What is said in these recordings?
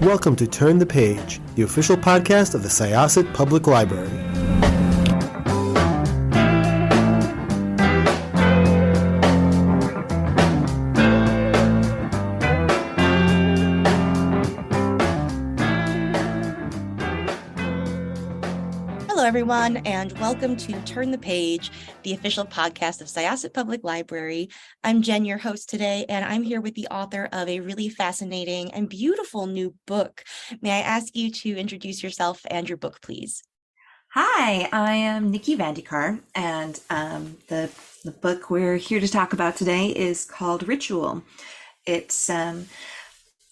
Welcome to Turn the Page, the official podcast of the Syosset Public Library. Hello, everyone, and welcome to Turn the Page, the official podcast of Syosset Public Library. I'm Jen, your host today, and I'm here with the author of a really fascinating and beautiful new book. May I ask you to introduce yourself and your book, please? Hi, I am Nikki Van De Car, and the book we're here to talk about today is called Ritual. It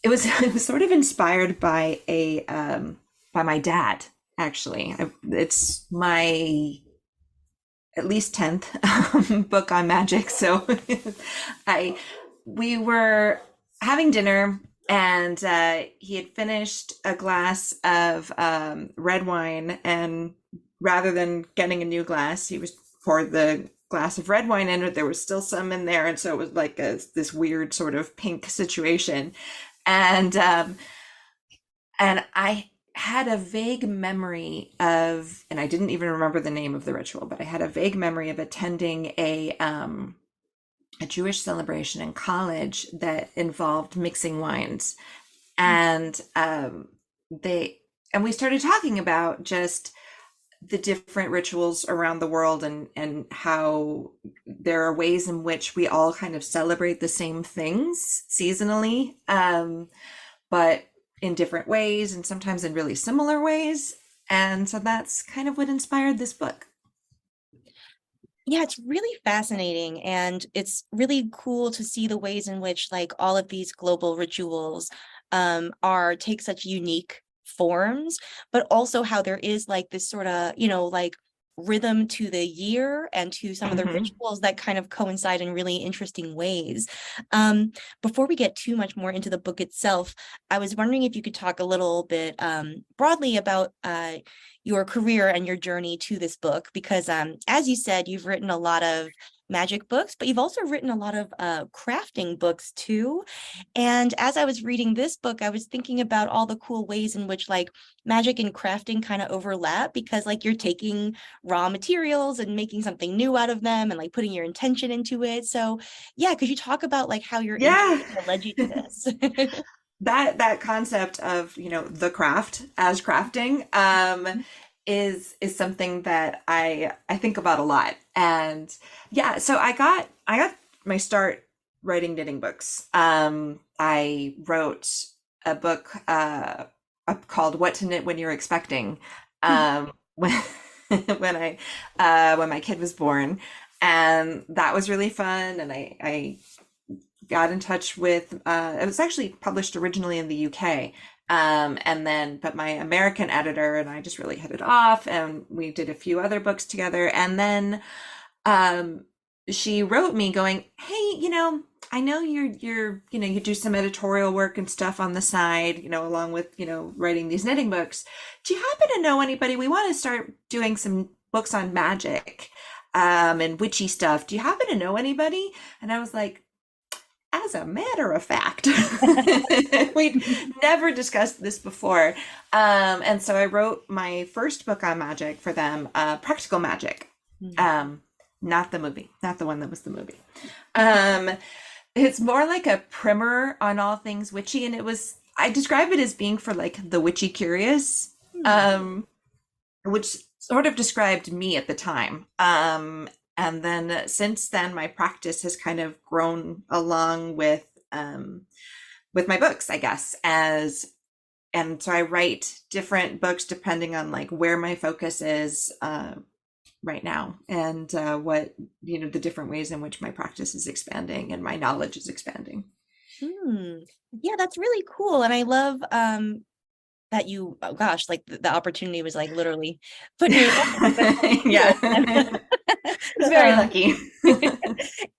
was it was sort of inspired by by my dad. Actually, it's my at least 10th book on magic. So we were having dinner, and he had finished a glass of red wine, and rather than getting a new glass, he was poured the glass of red wine in, but there was still some in there, and so it was like this weird sort of pink situation, and I had a vague memory of, and I didn't even remember the name of the ritual, but I had a vague memory of attending a Jewish celebration in college that involved mixing wines. And we started talking about just the different rituals around the world, and how there are ways in which we all kind of celebrate the same things seasonally, but in different ways, and sometimes in really similar ways. And so that's kind of what inspired this book. Yeah, it's really fascinating, and it's really cool to see the ways in which like all of these global rituals take such unique forms, but also how there is like this sort of, like rhythm to the year and to some of the rituals that kind of coincide in really interesting ways. Before we get too much more into the book itself, I was wondering if you could talk a little bit broadly about your career and your journey to this book, because as you said, you've written a lot of magic books, but you've also written a lot of crafting books too. And as I was reading this book, I was thinking about all the cool ways in which like magic and crafting kind of overlap, because like you're taking raw materials and making something new out of them and like putting your intention into it. So yeah, could you talk about like how your intuition led you to this? That concept of, the craft as crafting is something that I think about a lot. And yeah, so I got my start writing knitting books. I wrote a book called What to Knit When You're Expecting, when when my kid was born, and that was really fun. And I got in touch with it was actually published originally in the UK, but my American editor and I just really hit it off, and we did a few other books together. And then she wrote me going, hey, I know you're you do some editorial work and stuff on the side, along with writing these knitting books. Do you happen to know anybody? We want to start doing some books on magic and witchy stuff. Do you happen to know anybody? And I was like, as a matter of fact, we'd never discussed this before. And so I wrote my first book on magic for them, Practical Magic. Not the movie, not the one that was the movie. It's more like a primer on all things witchy. And I describe it as being for like the witchy curious, which sort of described me at the time. And then since then, my practice has kind of grown along with my books, I guess. And so I write different books depending on like where my focus is right now, and what the different ways in which my practice is expanding and my knowledge is expanding. Yeah, that's really cool, and I love that you, oh gosh, like the opportunity was like literally put me yeah. It's very lucky.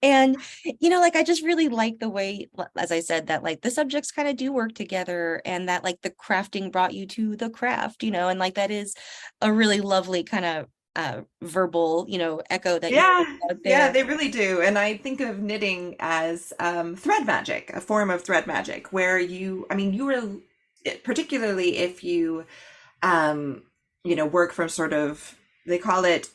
And like I just really like the way, as I said, that like the subjects kind of do work together, and that like the crafting brought you to the craft, and like that is a really lovely kind of verbal, echo that you out there. Yeah, they really do. And I think of knitting as thread magic, a form of thread magic, where you were particularly if you work from sort of, they call it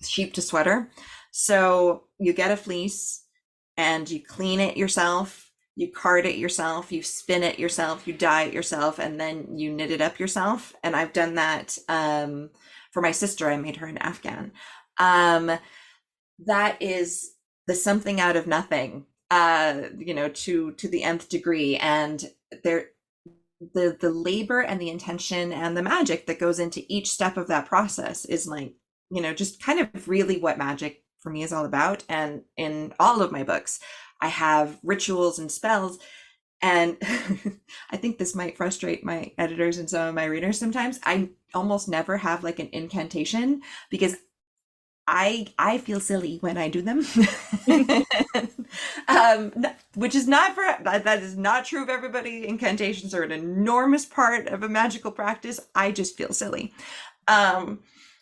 sheep to sweater. So you get a fleece and you clean it yourself, you card it yourself, you spin it yourself, you dye it yourself, and then you knit it up yourself. And I've done that for my sister. I made her an Afghan. That is the something out of nothing, to the nth degree. And there, the labor and the intention and the magic that goes into each step of that process is like, just kind of really what magic for me is all about. And in all of my books, I have rituals and spells. And I think this might frustrate my editors and some of my readers sometimes. I almost never have like an incantation because I feel silly when I do them. Which is not that is not true of everybody. Incantations are an enormous part of a magical practice. I just feel silly.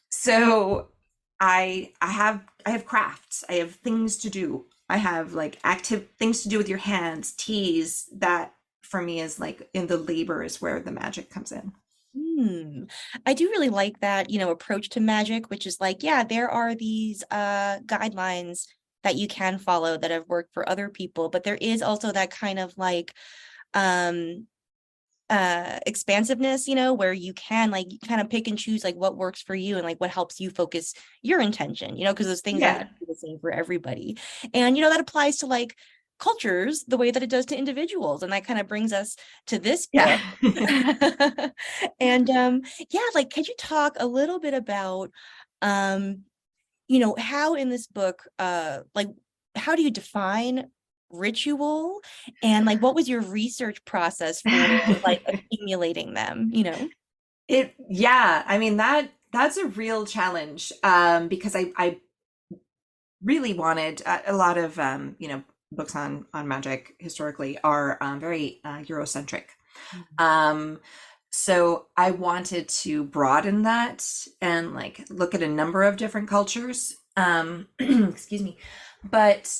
So I have crafts. I have things to do. I have like active things to do with your hands, teas. That for me is like in the labor is where the magic comes in. I do really like that, approach to magic, which is like, yeah, there are these guidelines that you can follow that have worked for other people, but there is also that kind of like expansiveness, where you can like kind of pick and choose like what works for you and like what helps you focus your intention, because those things aren't gonna be the same for everybody. And that applies to like cultures the way that it does to individuals, and that kind of brings us to this book. And like, could you talk a little bit about how in this book like how do you define ritual, and like what was your research process for like accumulating them? I mean, that's a real challenge, because I really wanted a lot of books on magic historically are very Eurocentric. So I wanted to broaden that and like look at a number of different cultures. Excuse me, but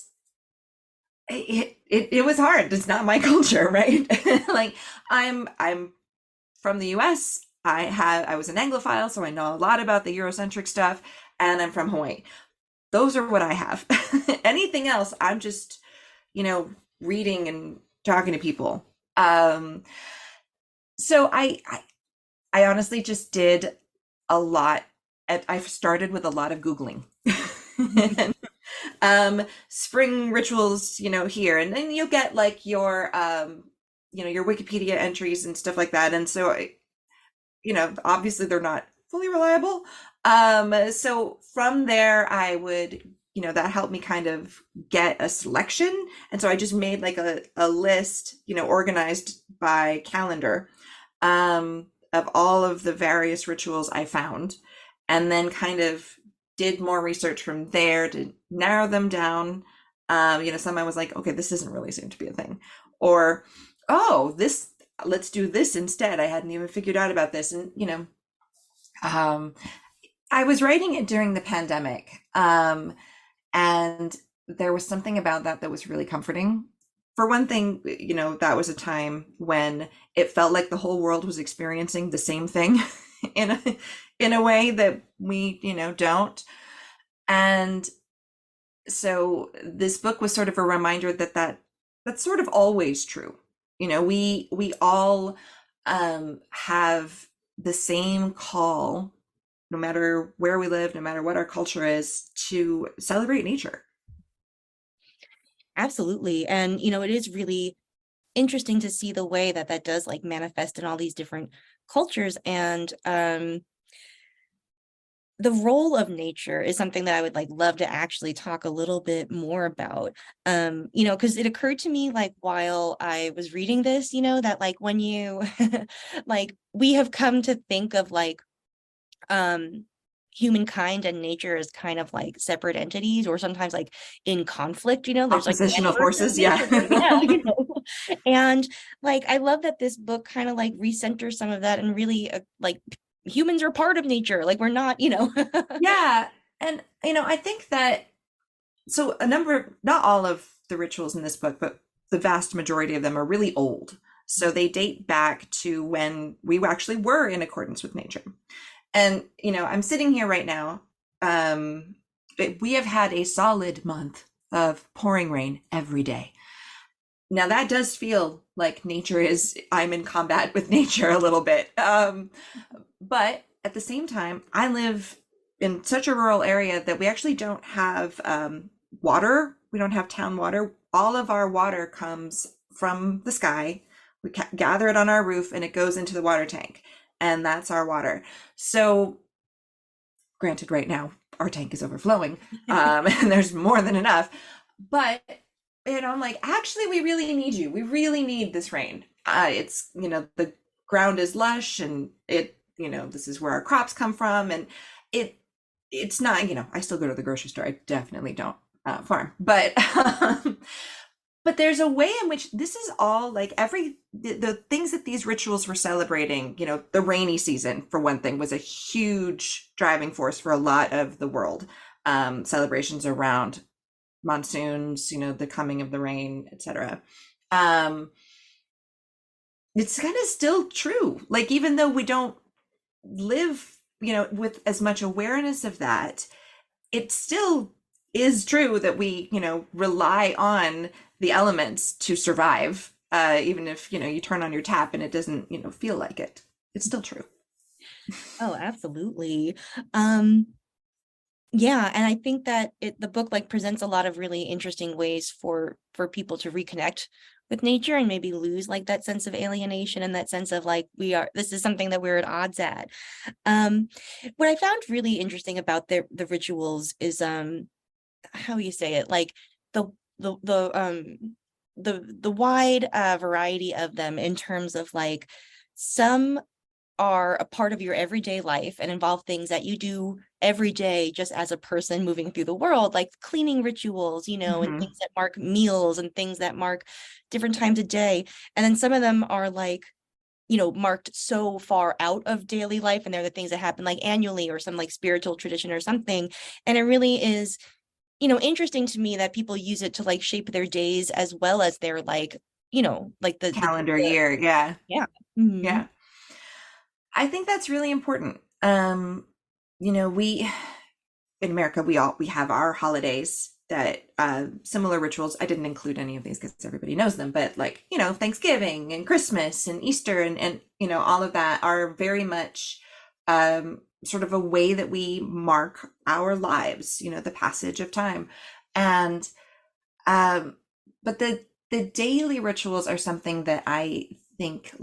it was hard. It's not my culture, right? Like I'm from the US. I was an Anglophile, so I know a lot about the Eurocentric stuff, and I'm from Hawaii. Those are what I have. Anything else, I'm just, reading and talking to people. So I honestly just did a lot. I started with a lot of Googling. Spring rituals, here, and then you get like your your Wikipedia entries and stuff like that. And so, obviously they're not fully reliable. So from there, I would, that helped me kind of get a selection. And so I just made like a list, organized by calendar, of all of the various rituals I found, and then kind of did more research from there to narrow them down. Some I was like, okay, this doesn't really seem to be a thing, or, oh, let's do this instead. I hadn't even figured out about this. And, I was writing it during the pandemic. And there was something about that was really comforting. For one thing, that was a time when it felt like the whole world was experiencing the same thing in a way that we, don't. And so this book was sort of a reminder that's sort of always true. We all have the same call, no matter where we live, no matter what our culture is, to celebrate nature. Absolutely. And, it is really interesting to see the way that does like manifest in all these different cultures. And the role of nature is something that I would like love to actually talk a little bit more about. Because it occurred to me like while I was reading this, that like when you like we have come to think of like humankind and nature as kind of like separate entities, or sometimes like in conflict, there's like oppositional forces. Yeah. And like I love that this book kind of like recenters some of that, and really like humans are part of nature, like we're not. Yeah. And I think that, so not all of the rituals in this book, but the vast majority of them are really old. So they date back to when we actually were in accordance with nature. And, I'm sitting here right now. We have had a solid month of pouring rain every day. Now that does feel like I'm in combat with nature a little bit. But at the same time, I live in such a rural area that we actually don't have water. We don't have town water. All of our water comes from the sky. We gather it on our roof and it goes into the water tank. And that's our water. So granted, right now, our tank is overflowing and there's more than enough. But, I'm like, actually, we really need you. We really need this rain. It's, the ground is lush and this is where our crops come from. And it's not, I still go to the grocery store. I definitely don't farm. But but there's a way in which this is all like the things that these rituals were celebrating, the rainy season, for one thing, was a huge driving force for a lot of the world. Celebrations around monsoons, the coming of the rain, etc. It's kind of still true. Like, even though we don't live, with as much awareness of that, it still is true that we, rely on the elements to survive, even if, you turn on your tap and it doesn't, feel like it. It's still true. Oh, absolutely. Yeah, and I think that the book like presents a lot of really interesting ways for people to reconnect with nature and maybe lose like that sense of alienation and that sense of like this is something that we're at odds at. What I found really interesting about the rituals is how you say it, like the wide variety of them, in terms of like some are a part of your everyday life and involve things that you do every day just as a person moving through the world, like cleaning rituals, and things that mark meals and things that mark different times of day. And then some of them are like, marked so far out of daily life, and they're the things that happen like annually or some like spiritual tradition or something. And it really is, interesting to me that people use it to like shape their days as well as their like, like the Calendar year. Yeah. yeah. Mhm. Yeah. I think that's really important. We in America, we have our holidays that similar rituals. I didn't include any of these because everybody knows them, but like, Thanksgiving and Christmas and Easter and all of that are very much sort of a way that we mark our lives, the passage of time. And but the daily rituals are something that I think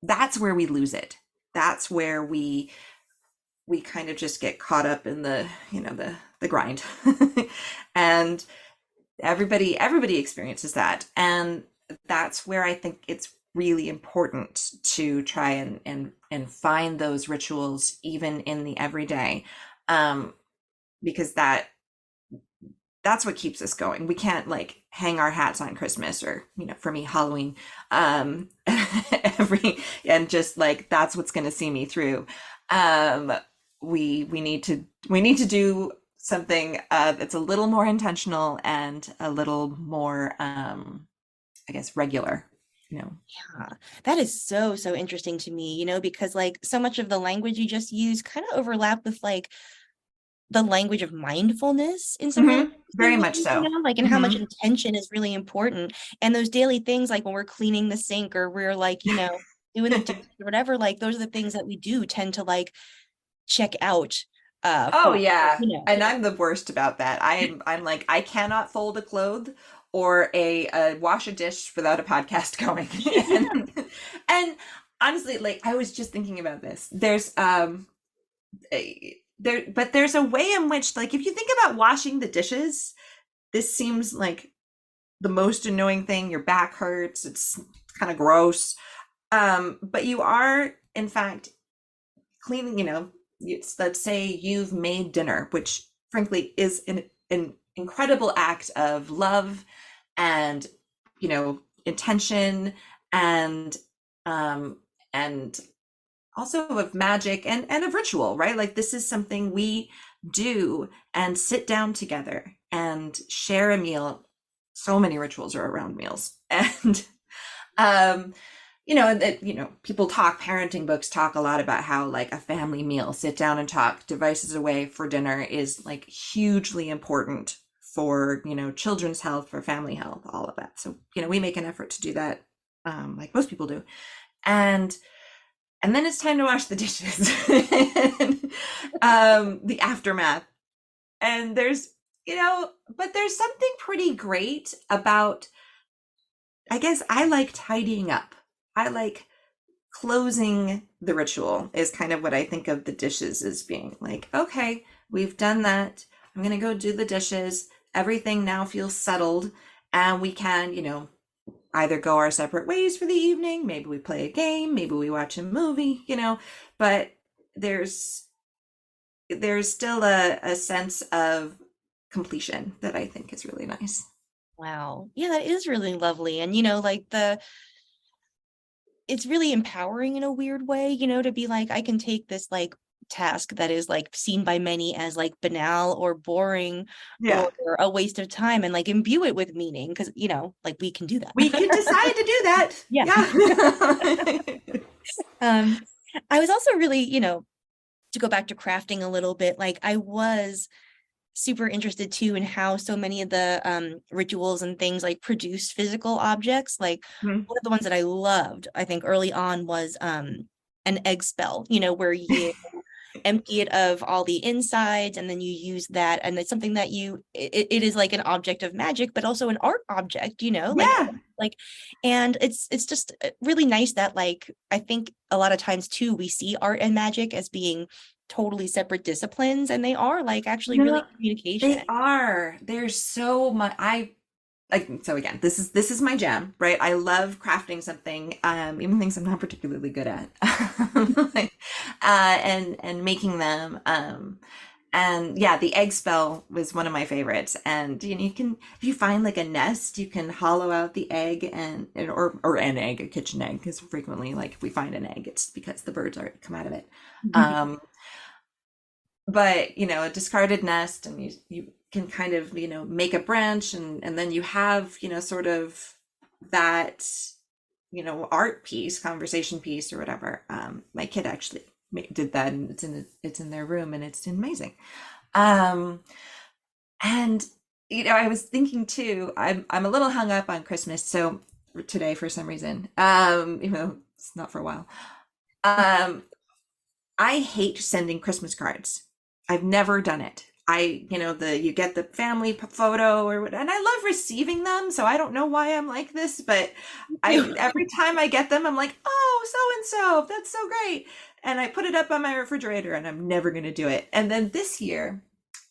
that's where we lose it. That's where we kind of just get caught up in the grind. And everybody experiences that. And that's where I think it's really important to try and find those rituals even in the everyday, because that's what keeps us going. We can't like hang our hats on Christmas or, for me, Halloween, and just like, that's what's going to see me through. We need to do something that's a little more intentional and a little more, I guess, regular. Yeah, that is so interesting to me, because like so much of the language you just use kind of overlap with like the language of mindfulness in some really very much so. Like, and how much intention is really important. And those daily things, like when we're cleaning the sink or we're like, doing the dishes or whatever, like those are the things that we do tend to like check out. Yeah. And I'm the worst about that. I'm like, I cannot fold a cloth or wash a dish without a podcast going. and honestly, like, I was just thinking about this. There's there's a way in which, like, if you think about washing the dishes, this seems like the most annoying thing. Your back hurts. It's kind of gross. But you are, in fact, cleaning, let's say you've made dinner, which frankly is an incredible act of love and, intention and also of magic and of ritual, right? Like, this is something we do and sit down together and share a meal. So many rituals are around meals. And Um, that, people talk, parenting books talk a lot about how like a family meal, sit down and talk, devices away for dinner is like hugely important for, children's health, for family health, all of that. So, we make an effort to do that, like most people do. And then it's time to wash the dishes. The aftermath. And but there's something pretty great about, I guess I like tidying up. I like closing the ritual is kind of what I think of the dishes as being like, okay, we've done that. I'm going to go do the dishes. Everything now feels settled, and we can, either go our separate ways for the evening. Maybe we play a game, maybe we watch a movie, but there's still a sense of completion that I think is really nice. Wow. Yeah, that is really lovely. And like it's really empowering in a weird way, to be like, I can take this like task that is like seen by many as like banal or boring Yeah. or a waste of time, and like imbue it with meaning, because like we can do that. We can decide to do that. Yeah. I was also really, to go back to crafting a little bit, like I was super interested too in how so many of the rituals and things like produce physical objects. Like Mhm. one of the ones that I loved, I think early on, was an egg spell, where you empty it of all the insides and then you use that, and it's something that it is like an object of magic but also an art object, Yeah. like and it's just really nice that, like, I think a lot of times too we see art and magic as being totally separate disciplines, and they are like actually really No, communication. they are. There's so much. So again, this is my jam, right? I love crafting something, even things I'm not particularly good at, like, and making them. And yeah, the egg spell was one of my favorites. And you can, if you find like a nest, you can hollow out the egg or an egg, a kitchen egg, because frequently, like if we find an egg, it's because the birds already come out of it. Um, but a discarded nest, and you can kind of make a branch, and then you have sort of that art piece, conversation piece, or whatever. My kid actually did that, and it's in their room, and it's amazing. um and I was thinking too, I'm a little hung up on Christmas, so today for some reason, it's not for a while. I hate sending Christmas cards. I've never done it. You get the family photo or what, and I love receiving them. So I don't know why I'm like this, but every time I get them, I'm like, oh, so and so, that's so great. And I put it up on my refrigerator, and I'm never going to do it. And then this year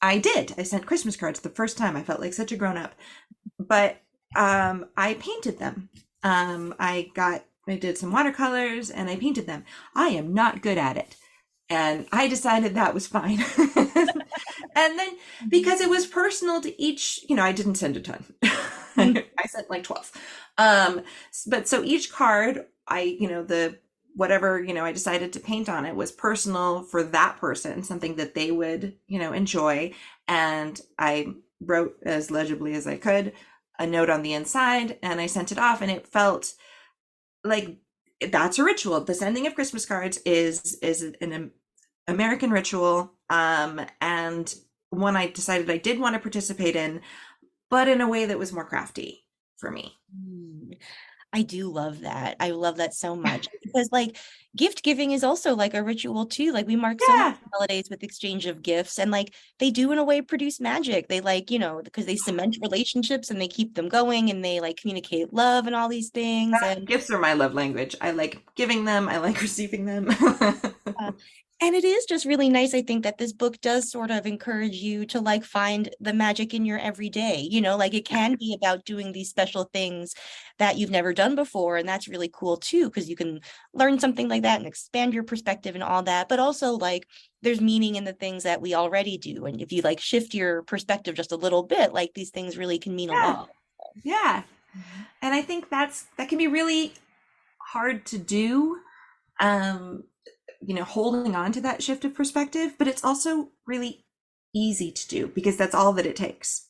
I did. I sent Christmas cards the first time. I felt like such a grown up, but I painted them. I did some watercolors and I painted them. I am not good at it. And I decided that was fine. And then, because it was personal to each, I didn't send a ton. I sent like 12. But so each card, the whatever, I decided to paint on it was personal for that person, something that they would, enjoy. And I wrote as legibly as I could a note on the inside, and I sent it off, and it felt like that's a ritual. The sending of Christmas cards is an American ritual, and one I decided I did want to participate in, but in a way that was more crafty for me. I do love that. I love that so much, because like gift giving is also like a ritual too. Like we mark so many Yeah, holidays with exchange of gifts, and like they do in a way produce magic. They like, because they cement relationships and they keep them going, and they like communicate love and all these things. And gifts are my love language. I like giving them. I like receiving them. Uh, and it is just really nice, I think, that this book does sort of encourage you to like find the magic in your everyday, like it can be about doing these special things that you've never done before. And that's really cool too, because you can learn something like that and expand your perspective and all that. But also like there's meaning in the things that we already do. And if you like shift your perspective just a little bit, like these things really can mean a Yeah, lot. yeah. And I think that can be really hard to do. Um, holding on to that shift of perspective, but it's also really easy to do because that's all that it takes.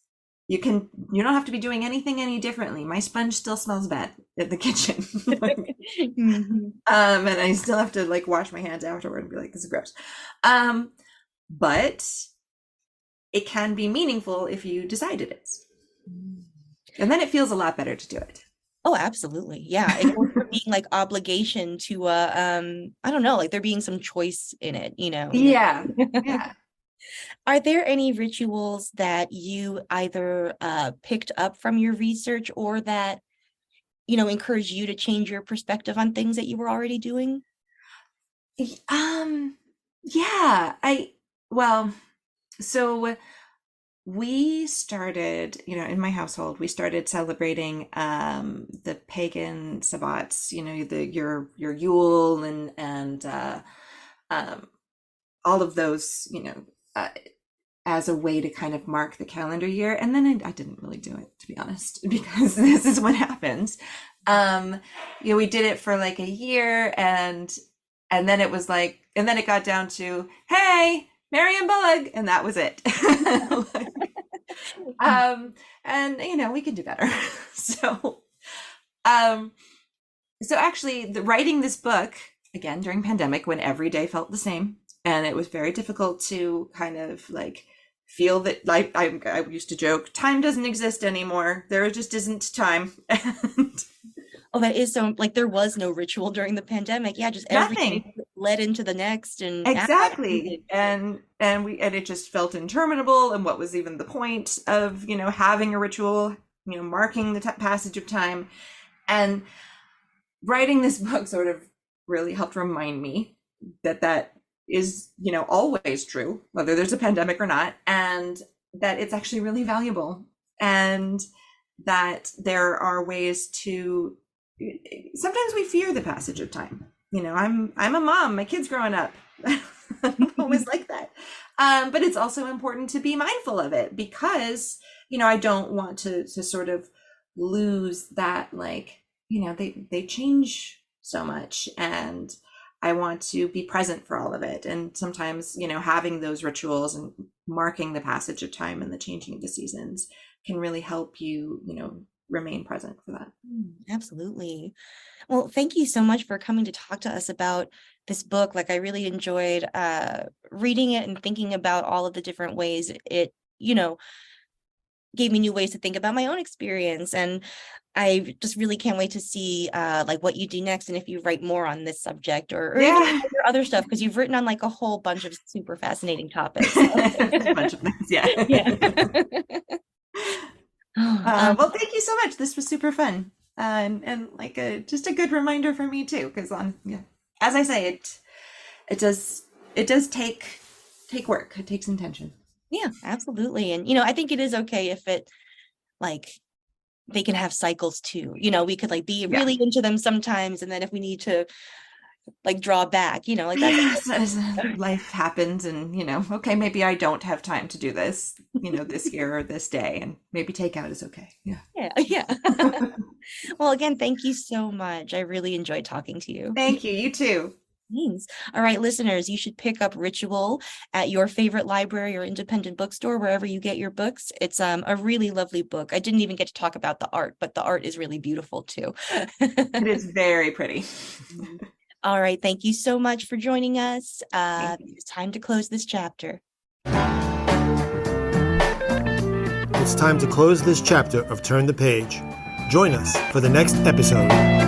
you don't have to be doing anything any differently. My sponge still smells bad in the kitchen. Mhm. And I still have to like wash my hands afterward and be like, this is gross. But it can be meaningful if you decide it is. And then it feels a lot better to do it. Oh, absolutely. Yeah. It goes from being like obligation to I don't know, like there being some choice in it, Yeah. Yeah. Are there any rituals that you either picked up from your research or that, encourage you to change your perspective on things that you were already doing? Yeah, well, so we started, in my household, we started celebrating the pagan sabbats, your Yule and all of those, as a way to kind of mark the calendar year. And then I didn't really do it, to be honest, because this is what happens. We did it for like a year and then it was like, and then it got down to, hey, Marion Bullock, and that was it. And we can do better. So actually writing this book again during pandemic when every day felt the same, and it was very difficult to kind of like feel that, like, I used to joke, time doesn't exist anymore. There just isn't time. And Oh, that is so, like, there was no ritual during the pandemic. Yeah, just every day nothing. led into the next, and Exactly. And it just felt interminable. And what was even the point of, having a ritual, marking the passage of time? And writing this book sort of really helped remind me that is, always true, whether there's a pandemic or not, and that it's actually really valuable, and that there are ways to, sometimes we fear the passage of time. I'm a mom, my kid's growing up. I'm always like that. But it's also important to be mindful of it because, I don't want to sort of lose that, like, they change so much, and I want to be present for all of it. And sometimes, having those rituals and marking the passage of time and the changing of the seasons can really help you, remain present for that. Absolutely. Well, thank you so much for coming to talk to us about this book. Like, I really enjoyed reading it and thinking about all of the different ways it, gave me new ways to think about my own experience. And I just really can't wait to see like what you do next, and if you write more on this subject or even Yeah. your other stuff, because you've written on like a whole bunch of super fascinating topics. A bunch of things. Yeah. Yeah. Well, thank you so much. This was super fun. And like just a good reminder for me too, because as I say, it does take work. It takes intention. Yeah, absolutely. And I think it is okay if it, like, they can have cycles too. We could like be really into them sometimes, and then if we need to like draw back, like that's Yes, as life happens, and okay, maybe I don't have time to do this, this year or this day, and maybe takeout is okay. Yeah. yeah. Well, again, thank you so much. I really enjoyed talking to you. Thank you. You too. Thanks. All right, listeners, you should pick up Ritual at your favorite library or independent bookstore, wherever you get your books. It's a really lovely book. I didn't even get to talk about the art, but the art is really beautiful too. It is very pretty. All right, thank you so much for joining us. It's time to close this chapter. It's time to close this chapter of Turn the Page. Join us for the next episode.